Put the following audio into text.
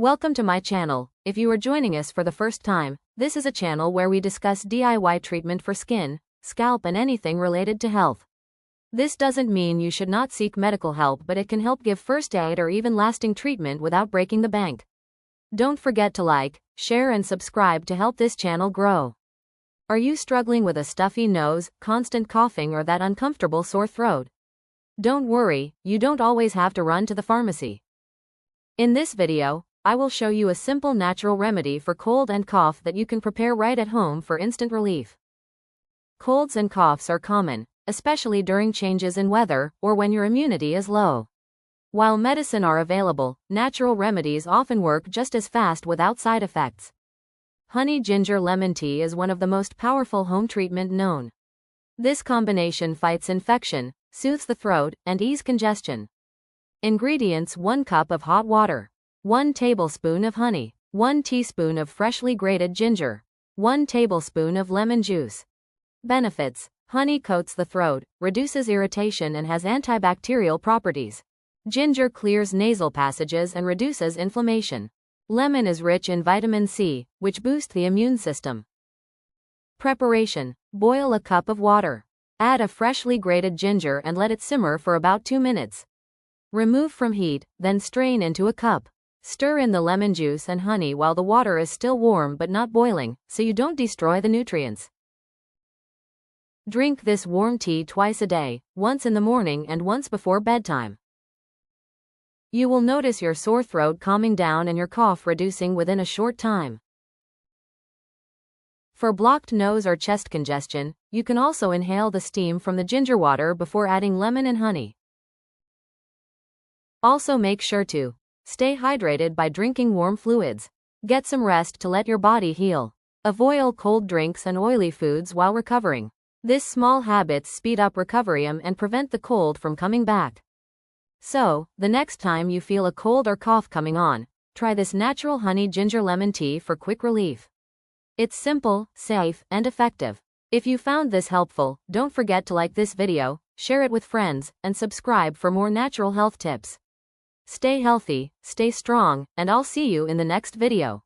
Welcome to my channel. If you are joining us for the first time, this is a channel where we discuss DIY treatment for skin, scalp and anything related to health. This doesn't mean you should not seek medical help, but it can help give first aid or even lasting treatment without breaking the bank. Don't forget to like, share and subscribe to help this channel grow. Are you struggling with a stuffy nose, constant coughing or that uncomfortable sore throat? Don't worry, you don't always have to run to the pharmacy. In this video, I will show you a simple natural remedy for cold and cough that you can prepare right at home for instant relief. Colds and coughs are common, especially during changes in weather or when your immunity is low. While medicine are available, natural remedies often work just as fast without side effects. Honey ginger lemon tea is one of the most powerful home treatment known. This combination fights infection, soothes the throat, and eases congestion. Ingredients: 1 cup of hot water, 1 tablespoon of honey, 1 teaspoon of freshly grated ginger, 1 tablespoon of lemon juice. Benefits: honey coats the throat, reduces irritation and has antibacterial properties. Ginger clears nasal passages and reduces inflammation. Lemon is rich in vitamin C, which boosts the immune system. Preparation: boil a cup of water. Add a freshly grated ginger and let it simmer for about 2 minutes. Remove from heat, then strain into a cup. Stir in the lemon juice and honey while the water is still warm but not boiling, so you don't destroy the nutrients. Drink this warm tea twice a day, once in the morning and once before bedtime. You will notice your sore throat calming down and your cough reducing within a short time. For blocked nose or chest congestion, you can also inhale the steam from the ginger water before adding lemon and honey. Also make sure to stay hydrated by drinking warm fluids. Get some rest to let your body heal. Avoid cold drinks and oily foods while recovering. These small habits speed up recovery and prevent the cold from coming back. So, the next time you feel a cold or cough coming on, try this natural honey ginger lemon tea for quick relief. It's simple, safe, and effective. If you found this helpful, don't forget to like this video, share it with friends, and subscribe for more natural health tips. Stay healthy, stay strong, and I'll see you in the next video.